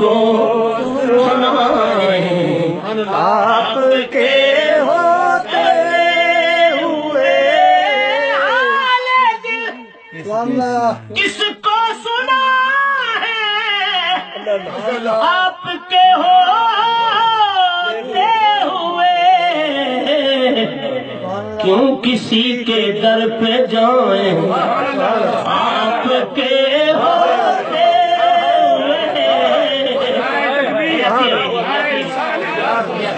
کو سنائیں آپ کے ہوتے ہوئے حال دل کس کو سنا ہے آپ کے ہوتے ہوئے کیوں کسی کے در پہ جائیں آپ کے ہوتے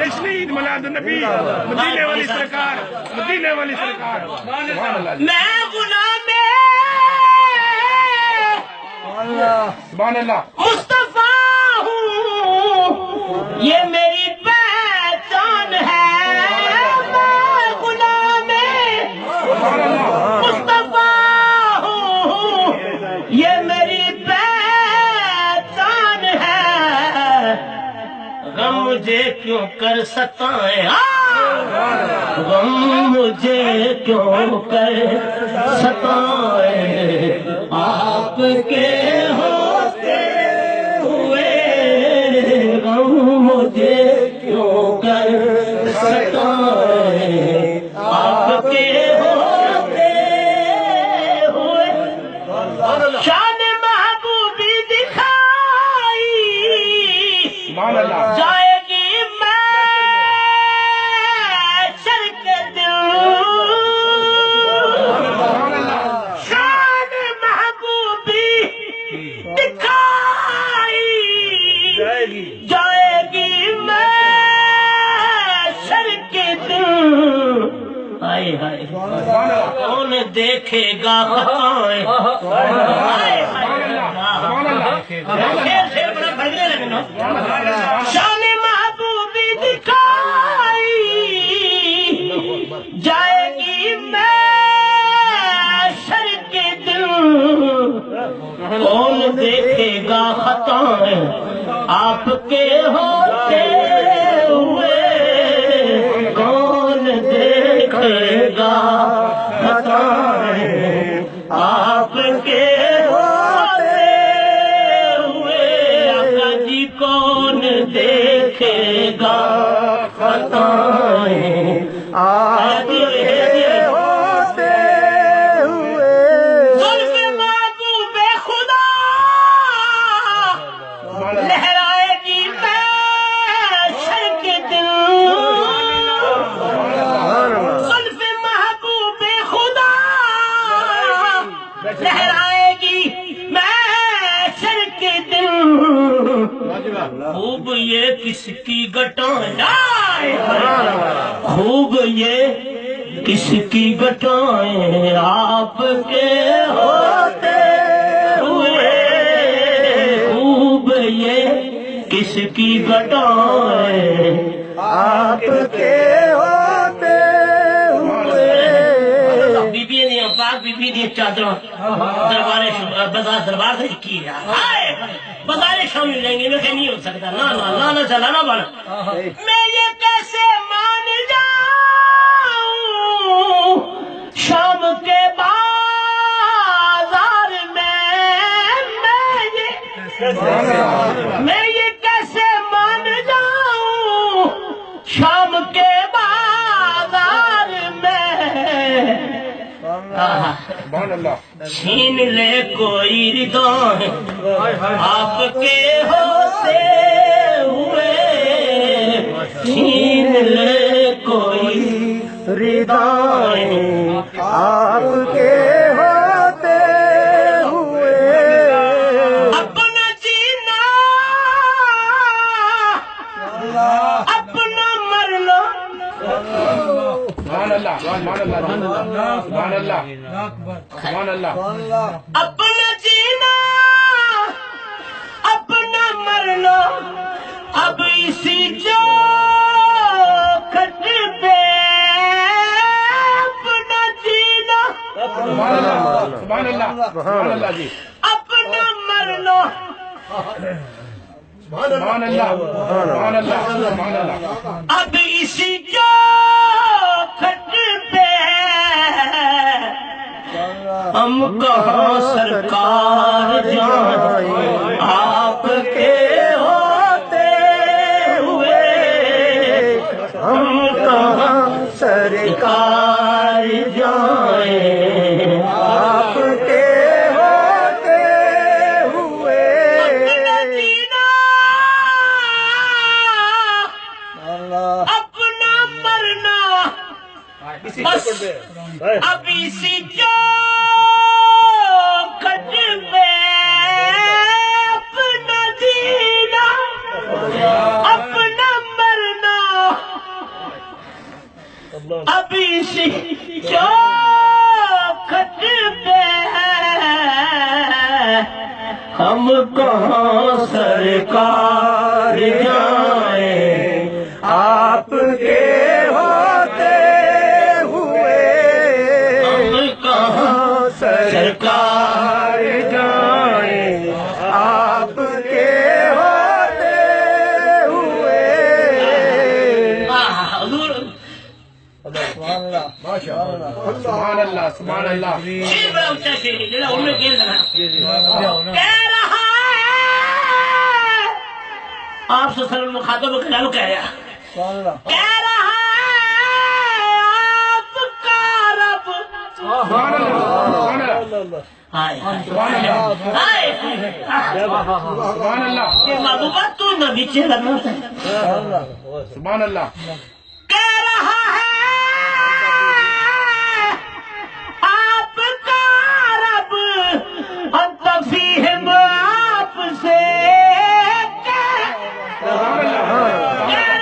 ہوئے ملاد النبی مدینے والی سرکار مدینے والی سرکار میں غلام سبحان اللہ مصطفیٰ ہوں یہ میری پہچان ہے میں غلام مصطفیٰ ہوں یہ میری پہچان ہے غم مجھے کیوں کر ستائیں غم مجھے کیوں کر ستائیں آپ کے ہوتے ہوئے غم مجھے کیوں کر ستائیں آپ کے ہوتے ہوئے شان محبوبی دکھائی سبحان اللہ جائے گی میں سر کے دل شان محبوبی دکھائی جائے گی میں سر کے دل ہائے ہائے کون دیکھے گا خطائیں شان محبوبی دکھائی جائے گی میں سر کے دل کون دیکھے گا خطائیں آپ کے ہوتے ہوئے کون دیکھے گا خطائیں آپ کے ہوتے ہوئے آقا جی کون دیکھے گا خطائیں آپ کے ہوتے ہوئے زلف محبوب خدا لہرائے گی محشر کے دل زلف محبوب خدا لہرائے گی محشر کے دل خوب یہ کس کی گٹائیں خوب یہ کس کی گٹائیں آپ کے ہوتے ہوئے خوب یہ کس کی گٹائیں آپ کے ہوتے ہوئے بی بی نے پاک بی بی نے چادر دربار سے کی بازار شامل لیں گے میں کہ نہیں ہو سکتا نا چلانا بڑا میں یہ کیسے مان جاؤں شام کے بازار میں یہ کیسے مان جاؤں شام کے بازار میں چھین لے کوئی ردائیں آپ کے ہوتے ہوئے چھین لے کوئی ردائیں آپ کے ہوتے ہوئے اپنا جینا اپنا مر لو اپنا جینا اپنا مر لو اب اسی چوکھٹ پہ اپنا جینا اپنا مر لو اب اسی چوکھٹ پہ ہم کہاں سرکار جائیں آپ کے ہو ابھی سی جو کٹ میں اپنا جینا اپنا مرنا ابھی سی جو کٹ میں ہم کہاں سرکار جائیں آپ کے ہوتے ہوئے ہم کہاں سرکار جائیں آپ کے ہوتے ہوئے حضور سبحان اللہ سبحان اللہ شیر بڑا اونچا شیر ہے جڑا ان میں کہہ رہا کہہ رہا ہے آپ صلی اللہ علیہ وسلم مخاطب کلام کہہ رہا کہہ رہا ہے آپ کا رب سبحان اللہ ہائے سبحان اللہ ہائے سبحان اللہ یہ محبوبہ تو نہ نیچے لگنا تھا سبحان اللہ کہہ رہا ہے آپ کا رب انت فیہم آپ سے کہہ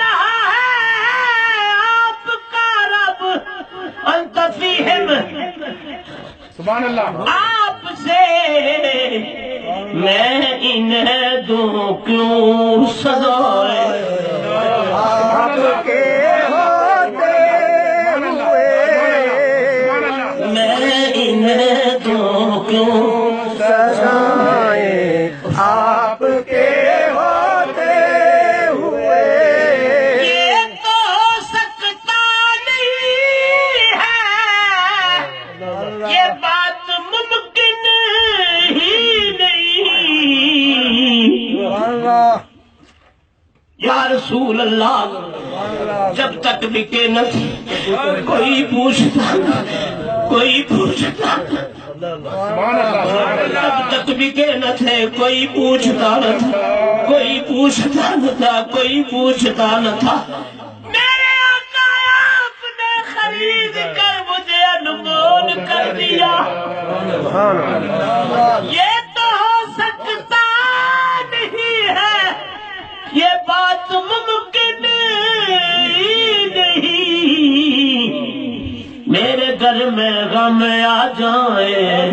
رہا ہے آپ کا رب انت فیہم سبحان اللہ آپ سے میں انہیں دوں کیوں سزائے آپ کے ہوتے ہوئے میں انہیں دوں کیوں سزائیں آپ کے ہوتے ہوئے یہ تو ہو سکتا نہیں ہے یہ بات ممکن ہی نہیں یا رسول اللہ جب تک بکے نہ تھے کوئی پوچھتا سبحان اللہ سبحان اللہ جب تک بکے نہ تھے کوئی پوچھتا نہ تھا کوئی پوچھتا نہ تھا میرے آقا آپ نے خرید کر مجھے انمول کر دیا یہ تو ہو سکتا نہیں ہے یہ بات ممکن نہیں میرے گھر میں غم آ جائے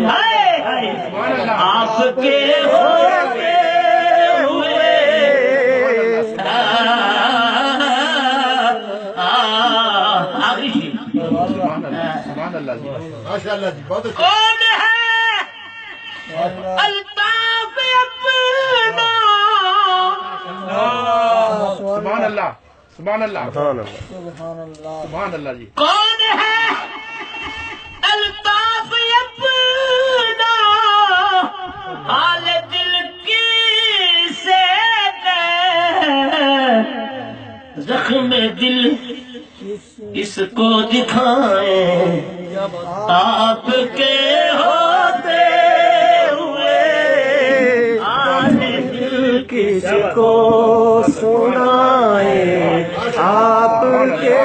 آپ کے ہوتے ہوئے آگے سبحان اللہ جی ماشاء اللہ جی بہت کون ہے الطاف اپنا سبحان اللہ سبحان اللہ سبحان اللہ جی کون ہے الطاف اپنا حال دل کی سے زخم دل اس کو دکھائیں آپ کے ہوتے ہوئے حال دل کس کو سنائیں آپ کے